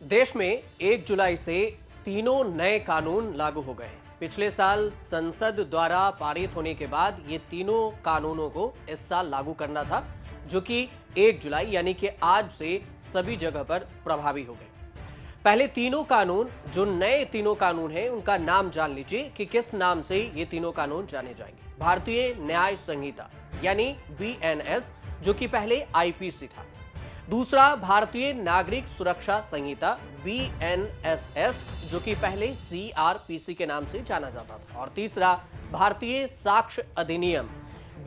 देश में 1 जुलाई से तीनों नए कानून लागू हो गए। पिछले साल संसद द्वारा पारित होने के बाद ये तीनों कानूनों को इस साल लागू करना था, जो कि 1 जुलाई यानी कि आज से सभी जगह पर प्रभावी हो गए। पहले तीनों कानून, जो नए तीनों कानून हैं, उनका नाम जान लीजिए कि किस नाम से ये तीनों कानून जाने जाएंगे। भारतीय न्याय संहिता यानी BNS, जो कि पहले IPC था। दूसरा, भारतीय नागरिक सुरक्षा संहिता BNSS, जो कि पहले CRPC के नाम से जाना जाता था। और तीसरा, भारतीय साक्ष्य अधिनियम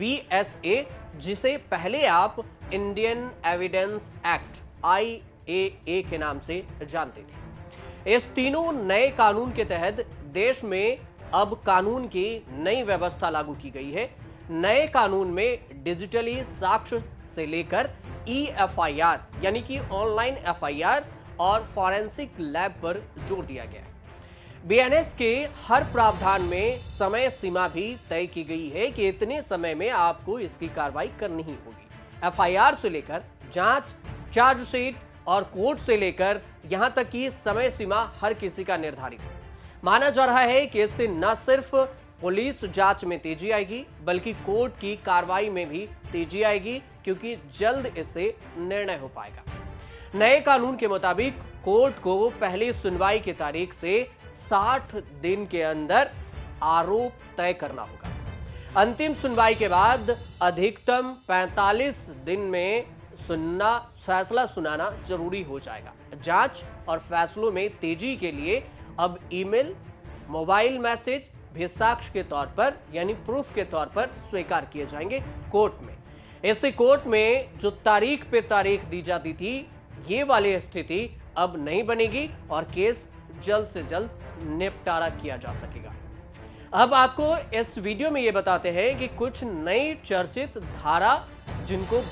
BSA, जिसे पहले आप इंडियन एविडेंस एक्ट IAA के नाम से जानते थे। इस तीनों नए कानून के तहत देश में अब कानून की नई व्यवस्था लागू की गई है। नए कानून में डिजिटली साक्ष्य से लेकर EFIR यानी कि ऑनलाइन FIR और फॉरेंसिक लैब पर जोर दिया गया है। BNS के हर प्रावधान में समय सीमा भी तय की गई है कि इतने समय में आपको इसकी कार्रवाई करनी ही होगी। FIR से लेकर जांच, चार्जशीट और कोर्ट से लेकर यहां तक कि समय सीमा हर किसी का निर्धारित है। माना जा रहा है कि इससे न सिर्फ पुलिस जांच में तेजी आएगी, बल्कि कोर्ट की कार्रवाई में भी तेजी आएगी, क्योंकि जल्द इससे निर्णय हो पाएगा। नए कानून के मुताबिक कोर्ट को पहली सुनवाई की तारीख से 60 दिन के अंदर आरोप तय करना होगा। अंतिम सुनवाई के बाद अधिकतम 45 दिन में फैसला सुनाना जरूरी हो जाएगा। जांच और फैसलों में तेजी के लिए अब ईमेल, मोबाइल मैसेज भी साक्ष्य के तौर पर यानी प्रूफ के तौर पर स्वीकार किए जाएंगे कोर्ट में। इससे कोर्ट में जो तारीख पे तारीख दी जाती थी, ये वाली स्थिति अब नहीं बनेगी और केस जल्द से जल्द निपटारा किया जा सकेगा। अब आपको इस वीडियो में ये बताते हैं कि कुछ नई चर्चित धारा, जिनको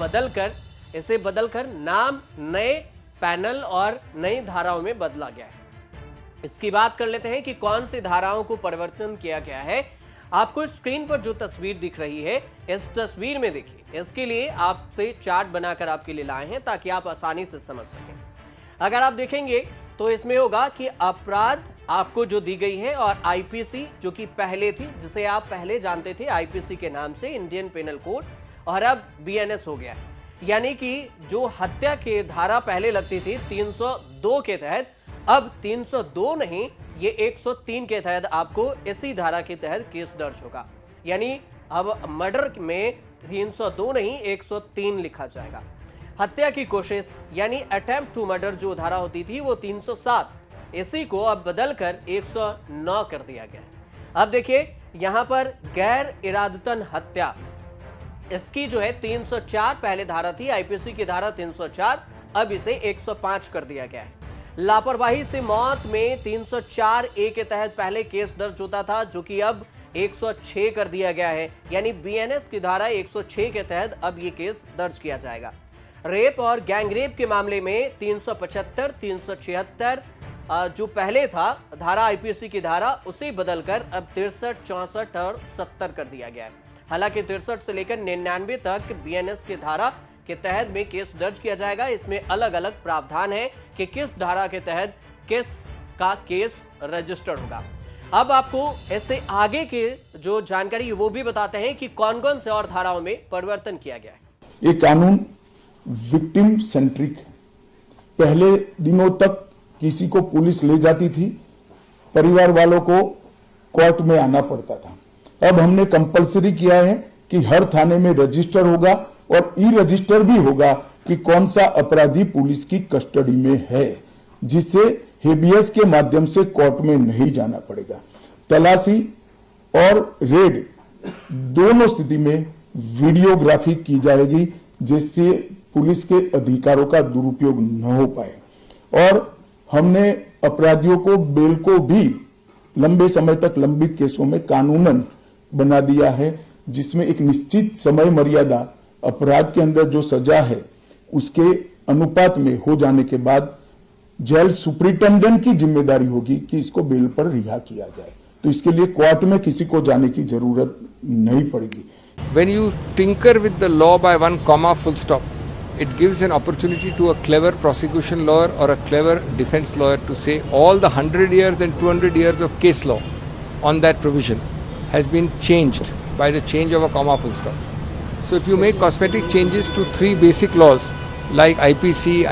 इसे बदलकर नाम, नए पैनल और नई धाराओं में बदला गया है। इसकी बात कर लेते हैं कि कौन सी धाराओं को परिवर्तन किया गया है। आपको स्क्रीन पर जो तस्वीर दिख रही है, इस तस्वीर में देखिए। इसके लिए आपसे चार्ट बनाकर आपके लिए लाए हैं ताकि आप आसानी से समझ सकें। अगर आप देखेंगे तो इसमें होगा कि अपराध आपको जो दी गई है, और IPC जो कि पहले थी, जिसे आप पहले जानते थे IPC के नाम से, इंडियन पेनल कोड, और अब BNS हो गया है। यानी कि जो हत्या की धारा पहले लगती थी 302 के तहत, अब 302 नहीं, ये 103 के तहत आपको इसी धारा के तहत केस दर्ज होगा। यानी अब मर्डर में 302 नहीं 103 लिखा जाएगा। हत्या की कोशिश यानी अटेम्प्ट टू मर्डर जो धारा होती थी वो 307, इसी को अब बदलकर 109 कर दिया गया है। अब देखिए यहां पर गैर इरादतन हत्या, इसकी जो है 304 पहले धारा थी, IPC की धारा 304, अब इसे 105 कर दिया गया है। लापरवाही से मौत में 304A के तहत पहले केस दर्ज होता था, जो कि अब 106 कर दिया गया है। यानी BNS की धारा 106 के तहत अब ये केस दर्ज किया जाएगा। रेप और गैंगरेप के मामले में 375, 376 जो पहले था धारा IPC की धारा, उसे बदलकर अब 63, 64 और 70 कर दिया गया है। हालांकि 63 से लेकर 99 तक BNS की धारा के तहत में केस दर्ज किया जाएगा। इसमें अलग अलग प्रावधान है कि किस धारा के तहत किस का केस रजिस्टर्ड होगा। अब आपको इससे आगे के जो जानकारी है वो भी बताते हैं कि कौन कौन से और धाराओं में परिवर्तन किया गया है। ये कानून विक्टिम सेंट्रिक है। पहले दिनों तक किसी को पुलिस ले जाती थी, परिवार वालों को कोर्ट में आना पड़ता था। अब हमने कंपलसरी किया है कि हर थाने में रजिस्टर होगा और ई-रजिस्टर भी होगा कि कौन सा अपराधी पुलिस की कस्टडी में है, जिससे हेबियस के माध्यम से कोर्ट में नहीं जाना पड़ेगा। तलाशी और रेड दोनों स्थिति में वीडियोग्राफी की जाएगी, जिससे पुलिस के अधिकारों का दुरुपयोग न हो पाए। और हमने अपराधियों को बेल को भी लंबे समय तक लंबित केसों में कानूनन बना दिया है, जिसमें एक निश्चित समय मर्यादा अपराध के अंदर जो सजा है उसके अनुपात में हो जाने के बाद जेल सुपरिटेंडेंट की जिम्मेदारी होगी कि इसको बेल पर रिहा किया जाए। तो इसके लिए कोर्ट में किसी को जाने की जरूरत नहीं पड़ेगी। When you tinker with the law by one comma full stop, it gives an opportunity to a clever prosecution lawyer or a clever defense lawyer to say all the 100 years and 200 years of case law on that provision has been changed by the change of a comma full stop. So if you make cosmetic changes to 3 basic laws like IPC,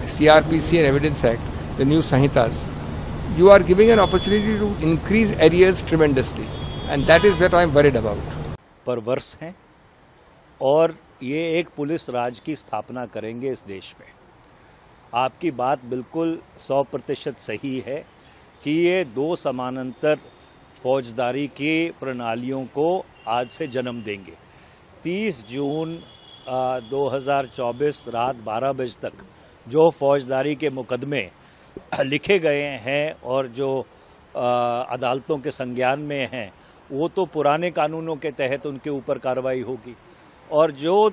CRPC and Evidence Act, the new Sahitas, you are giving an opportunity to increase arrears tremendously, and that is what I am worried about. परवर्स हैं और ये एक police राज की स्थापना करेंगे इस देश में। आपकी बात बिल्कुल 100% सही है कि ये 2 समानांतर फौजदारी की प्रणालियों को आज से जन्म देंगे। 30 जून 2024 रात 12 बजे तक जो फौजदारी के मुकदमे लिखे गए हैं और जो अदालतों के संज्ञान में हैं, वो तो पुराने कानूनों के तहत उनके ऊपर कार्रवाई होगी। और जो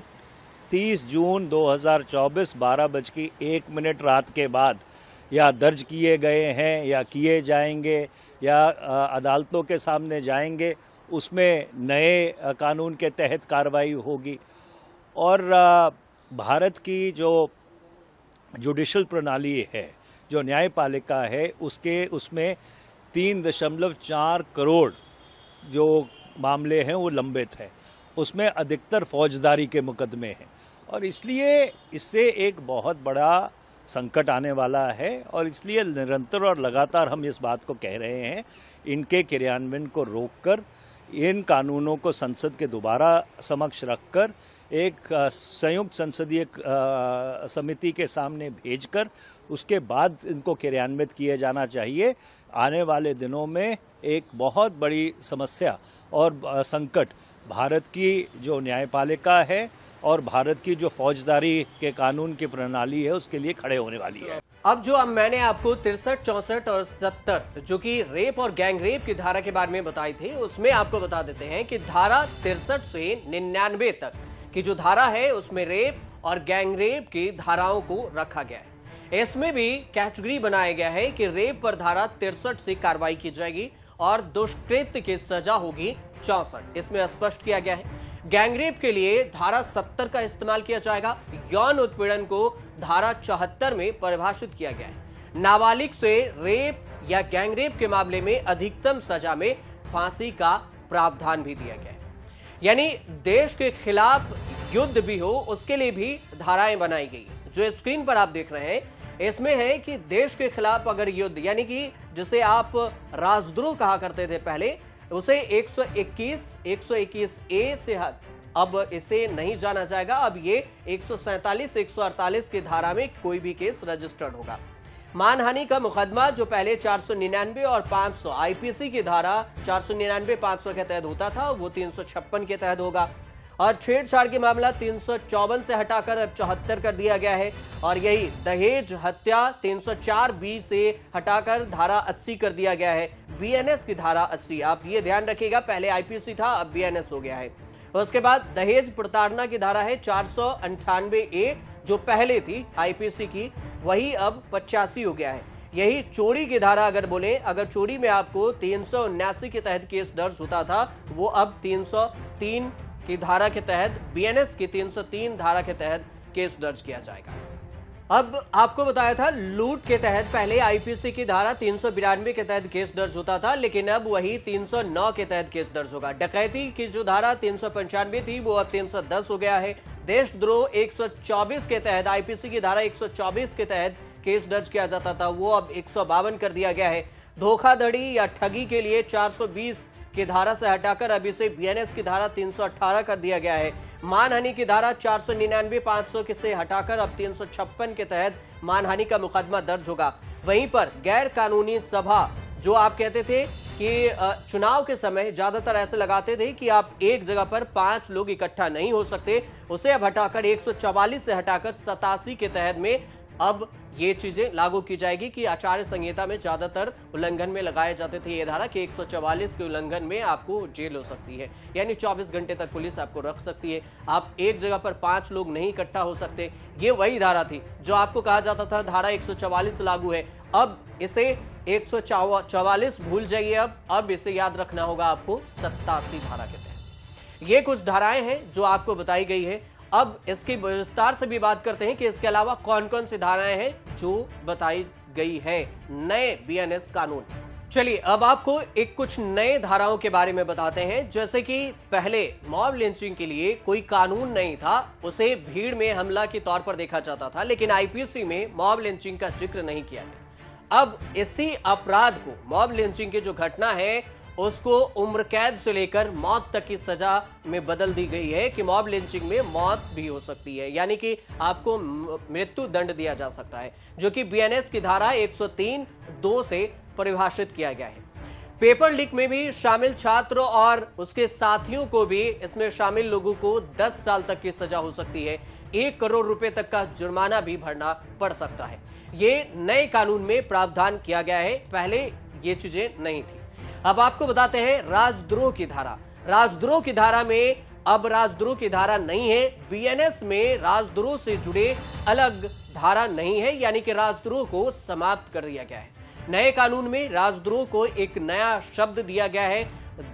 30 जून 2024 12:01 रात के बाद या दर्ज किए गए हैं या किए जाएंगे या अदालतों के सामने जाएंगे, उसमें नए कानून के तहत कार्रवाई होगी। और भारत की जो जुडिशल प्रणाली है, जो न्यायपालिका है, उसमें 3.4 करोड़ जो मामले हैं वो लंबित हैं। उसमें अधिकतर फौजदारी के मुकदमे हैं और इसलिए इससे एक बहुत बड़ा संकट आने वाला है। और इसलिए निरंतर और लगातार हम इस बात को कह रहे हैं, इनके क्रियान्वयन को रोककर इन कानूनों को संसद के दोबारा समक्ष रखकर एक संयुक्त संसदीय समिति के सामने भेजकर उसके बाद इनको क्रियान्वित किए जाना चाहिए। आने वाले दिनों में एक बहुत बड़ी समस्या और संकट भारत की जो न्यायपालिका है और भारत की जो फौजदारी के कानून की प्रणाली है उसके लिए खड़े होने वाली है। अब जो मैंने आपको 63, 64 और 70 जो कि रेप और गैंग रेप की धारा के बारे में बताई थी, उसमें आपको बता देते हैं कि धारा 63 से 99 तक की जो धारा है उसमें रेप और गैंग रेप की धाराओं को रखा गया है। इसमें भी कैटेगरी बनाया गया है कि रेप पर धारा 63 से कार्रवाई की जाएगी और दुष्कृत्य की सजा होगी 64। इसमें स्पष्ट किया गया है। गैंगरेप के लिए धारा 70 का इस्तेमाल किया जाएगा। यौन उत्पीड़न को धारा 74 में परिभाषित किया गया है। नाबालिग से रेप या गैंगरेप के मामले में अधिकतम सजा में फांसी का प्रावधान भी दिया गया है। यानी देश के खिलाफ युद्ध भी हो उसके लिए भी धाराएं बनाई गई। जो स्क्रीन पर आप देख रहे हैं इसमें है कि देश के खिलाफ अगर युद्ध, यानी कि जिसे आप राजद्रोह कहा करते थे पहले, उसे 121 ए से अब इसे नहीं जाना जाएगा। अब ये 147, 148 की धारा में कोई भी केस रजिस्टर्ड होगा। मानहानि का मुकदमा जो पहले 499 और 500 आईपीसी की धारा 499, 500 के तहत होता था, वो 356 के तहत होगा। और छेड़छाड़ के मामला 354 से हटाकर अब 74 कर दिया गया है। और यही दहेज हत्या 304 बी से हटाकर धारा 80 कर दिया गया है। बीएनएस की धारा 80, आप ये ध्यान रखिएगा, पहले आईपीसी था अब बीएनएस हो गया है। उसके बाद दहेज प्रताड़ना की धारा है 498 ए, जो पहले थी आईपीसी की, वही अब 85 हो गया है। यही चोरी की धारा अगर बोले, अगर चोरी में आपको 379 के तहत केस दर्ज होता था, वो अब 303 की धारा के तहत, बीएनएस की 303 धारा के तहत केस दर्ज किया जाएगा। अब आपको बताया था लूट के तहत पहले आईपीसी की धारा 392 के तहत केस दर्ज होता था, लेकिन अब वही 309 के तहत केस दर्ज होगा। डकैती की जो धारा 395 थी वो अब 310 हो गया है। देशद्रोह 124 के तहत, आईपीसी की धारा 124 के तहत केस दर्ज किया जाता था, वो अब 152 कर दिया गया है। धोखाधड़ी या ठगी के लिए 420 की धारा से हटाकर अब इसे बीएनएस की धारा 318 कर दिया गया है। मानहानि की धारा 499, 500 से हटाकर अब 356 के तहत मानहानि का मुकदमा दर्ज होगा। वहीं पर गैर कानूनी सभा, जो आप कहते थे कि चुनाव के समय ज्यादातर ऐसे लगाते थे कि आप एक जगह पर 5 लोग इकट्ठा नहीं हो सकते, उसे अब हटाकर 144 से हटाकर 87 के तहत में अब ये चीजें लागू की जाएगी कि आचार्य संहिता में ज्यादातर उल्लंघन में लगाए जाते थे ये धारा कि 144 के उल्लंघन में आपको जेल हो सकती है, यानी 24 घंटे तक पुलिस आपको रख सकती है। आप एक जगह पर 5 लोग नहीं इकट्ठा हो सकते। ये वही धारा थी जो आपको कहा जाता था धारा 144 लागू है। अब इसे 144 भूल जाइए। अब इसे याद रखना होगा आपको 87 धारा के तहत। ये कुछ धाराएं हैं जो आपको बताई गई है। अब इसकी विस्तार से भी बात करते हैं कि इसके अलावा कौन कौन सी धाराएं हैं जो बताई गई है नए बीएनएस कानून। चलिए अब आपको एक कुछ नए धाराओं के बारे में बताते हैं। जैसे कि पहले मॉब लिंचिंग के लिए कोई कानून नहीं था, उसे भीड़ में हमला के तौर पर देखा जाता था, लेकिन आईपीसी में मॉब लिंचिंग का जिक्र नहीं किया गया। अब इसी अपराध को, मॉब लिंचिंग की जो घटना है उसको उम्र कैद से लेकर मौत तक की सजा में बदल दी गई है कि मॉब लिंचिंग में मौत भी हो सकती है, यानी कि आपको मृत्यु दंड दिया जा सकता है, जो कि बीएनएस की धारा 103(2) से परिभाषित किया गया है। पेपर लीक में भी शामिल छात्र और उसके साथियों को भी, इसमें शामिल लोगों को 10 साल तक की सजा हो सकती है, 1 करोड़ रुपए तक का जुर्माना भी भरना पड़ सकता है। ये नए कानून में प्रावधान किया गया है, पहले ये चीजें नहीं थी। अब आपको बताते हैं राजद्रोह की धारा। राजद्रोह की धारा में अब राजद्रोह की धारा नहीं है, बीएनएस में राजद्रोह से जुड़े अलग धारा नहीं है, यानी कि राजद्रोह को समाप्त कर दिया गया है। नए कानून में राजद्रोह को एक नया शब्द दिया गया है,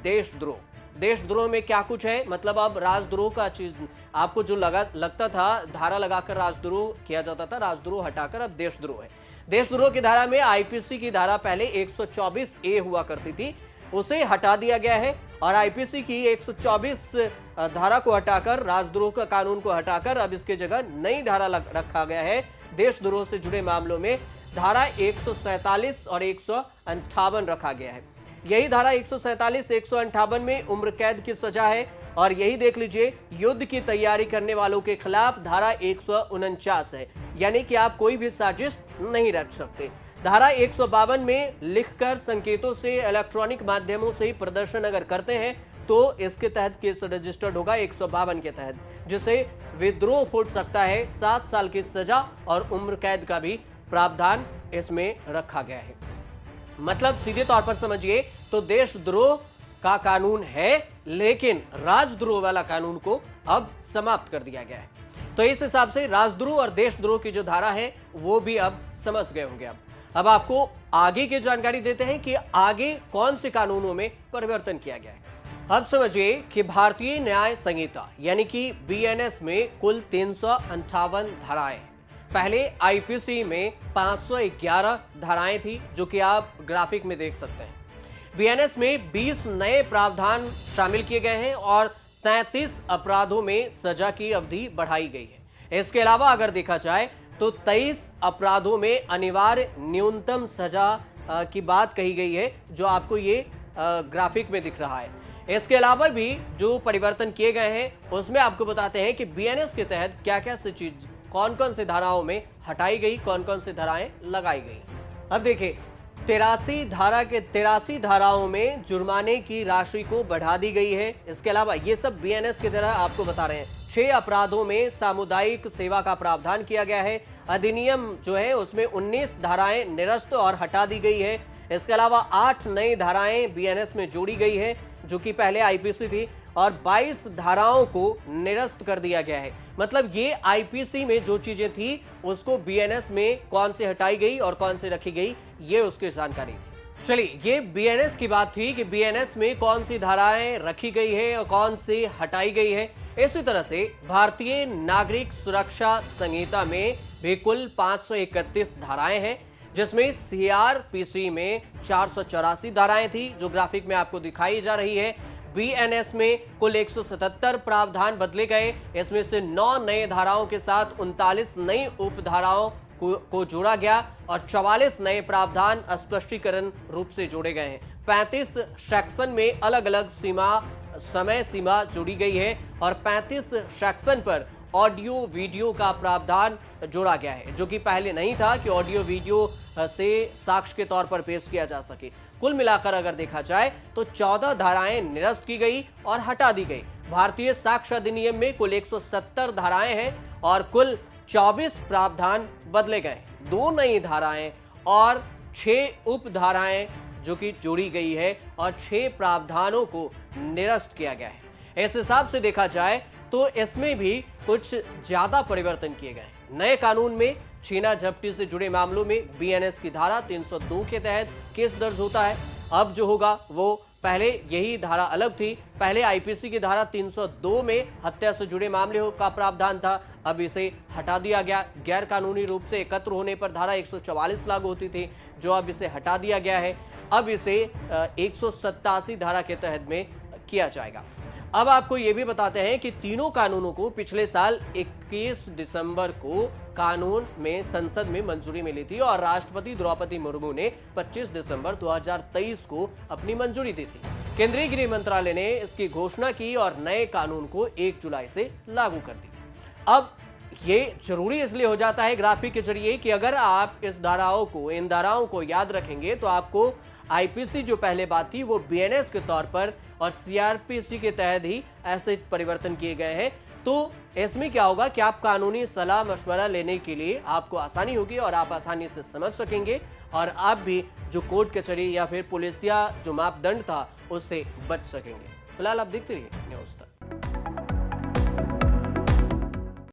देशद्रोह। देशद्रोह में क्या कुछ है, मतलब अब राजद्रोह का चीज आपको जो लगता था, धारा लगाकर राजद्रोह किया जाता था, राजद्रोह हटाकर अब देशद्रोह है। देशद्रोह की धारा में आईपीसी की धारा पहले 124(a) हुआ करती थी, उसे हटा दिया गया है और आईपीसी की 124 धारा को हटाकर, राजद्रोह का कानून को हटाकर अब इसकी जगह नई धारा रखा गया है। देशद्रोह से जुड़े मामलों में धारा 147 और 158 रखा गया है। यही धारा 147, 158 में उम्र कैद की सजा है और यही देख लीजिए युद्ध की तैयारी करने वालों के खिलाफ धारा 149 है, यानी कि आप कोई भी साजिश नहीं रच सकते। धारा 152 में लिखकर संकेतों से, इलेक्ट्रॉनिक माध्यमों से प्रदर्शन अगर करते हैं तो इसके तहत केस रजिस्टर्ड होगा 152 के तहत, जिसे विद्रोह फूट सकता है। 7 साल की सजा और उम्र कैद का भी प्रावधान इसमें रखा गया है। मतलब सीधे तौर पर समझिए तो देशद्रोह का कानून है, लेकिन राजद्रोह वाला कानून को अब समाप्त कर दिया गया है। तो इस हिसाब से राजद्रोह और देशद्रोह की जो धारा है वो भी अब समझ गए होंगे। अब आपको आगे की जानकारी देते हैं कि आगे कौन से कानूनों में परिवर्तन किया गया है। अब समझिए कि भारतीय न्याय संहिता यानी कि बीएनएस में कुल 358 धाराएं हैं। पहले आईपीसी में 511 धाराएं थी, जो कि आप ग्राफिक में देख सकते हैं। बीएनएस में 20 नए प्रावधान शामिल किए गए हैं और 33 अपराधों में सजा की अवधि बढ़ाई गई है। इसके अलावा अगर देखा जाए तो 23 अपराधों में अनिवार्य न्यूनतम सजा की बात कही गई है, जो आपको ये ग्राफिक में दिख रहा है। इसके अलावा भी जो परिवर्तन किए गए हैं उसमें आपको बताते हैं कि बीएनएस के तहत क्या क्या सी चीज, कौन कौन सी धाराओं में हटाई गई, कौन कौन सी धाराएं लगाई गई। अब देखिए 83 धाराओं में जुर्माने की राशि को बढ़ा दी गई है। इसके अलावा ये सब बीएनएस की तरह आपको बता रहे हैं। 6 अपराधों में सामुदायिक सेवा का प्रावधान किया गया है। अधिनियम जो है उसमें 19 धाराएं निरस्त और हटा दी गई है। इसके अलावा 8 नई धाराएं बीएनएस में जोड़ी गई है, जो कि पहले आईपीसी थी, और 22 धाराओं को निरस्त कर दिया गया है। मतलब ये आईपीसी में जो चीजें थी उसको बीएनएस में कौन से हटाई गई और कौन से रखी गई, ये उसकी जानकारी थी। चलिए, ये बीएनएस की बात थी कि बीएनएस में कौन सी धाराएं रखी गई है और कौन सी हटाई गई है। इसी तरह से भारतीय नागरिक सुरक्षा संहिता में भी कुल 531 धाराएं हैं, जिसमें सीआरपीसी में 484 धाराएं थी, जो ग्राफिक में आपको दिखाई जा रही है। बीएनएस में कुल 177 प्रावधान बदले गए। इसमें से 9 नए धाराओं के साथ 39 नई उपधाराओं को जोड़ा गया और 44 नए प्रावधान स्पष्टीकरण रूप से जोड़े गए हैं। 35 सेक्शन में अलग अलग समय सीमा जोड़ी गई है और 35 सेक्शन पर ऑडियो वीडियो का प्रावधान जोड़ा गया है, जो कि पहले नहीं था कि ऑडियो वीडियो से साक्ष्य के तौर पर पेश किया जा सके। कुल मिलाकर अगर देखा जाए तो 14 धाराएं निरस्त की गई और हटा दी गई। भारतीय साक्ष्य अधिनियम में कुल 170 धाराएं हैं और कुल 24 प्रावधान बदले गए। 2 नई धाराएं और 6 उपधाराएं जो कि जोड़ी गई है और 6 प्रावधानों को निरस्त किया गया है। इस हिसाब से देखा जाए तो इसमें भी कुछ ज्यादा परिवर्तन किए गए। नए कानून में छीना झपटी से जुड़े मामलों में बीएनएस की धारा 302 के तहत केस दर्ज होता है। अब जो होगा वो पहले यही धारा अलग थी। पहले आईपीसी की धारा 302 में हत्या से जुड़े मामले का प्रावधान था, अब इसे हटा दिया गया। गैर कानूनी रूप से एकत्र होने पर धारा 144 लागू होती थी, जो अब इसे हटा दिया गया है। अब इसे 187 धारा के तहत में किया जाएगा। अब आपको यह भी बताते हैं कि तीनों कानूनों को पिछले साल 21 दिसंबर को कानून में संसद में मंजूरी मिली थी और राष्ट्रपति द्रौपदी मुर्मू ने 25 दिसंबर 2023 को अपनी मंजूरी दी थी। केंद्रीय गृह मंत्रालय ने इसकी घोषणा की और नए कानून को 1 जुलाई से लागू कर दी। अब ये जरूरी इसलिए हो जाता है ग्राफिक के जरिए कि अगर आप इन धाराओं को याद रखेंगे तो आपको आईपीसी जो पहले बात थी वो बीएनएस के तौर पर और सीआरपीसी के तहत ही ऐसे परिवर्तन किए गए हैं। तो इसमें क्या होगा कि आप कानूनी सलाह मशवरा लेने के लिए आपको आसानी होगी और आप आसानी से समझ सकेंगे और आप भी जो कोर्ट कचहरी या फिर पुलिसिया जो मापदंड था उससे बच सकेंगे। फिलहाल आप देखते रहिए न्यूज़ तक।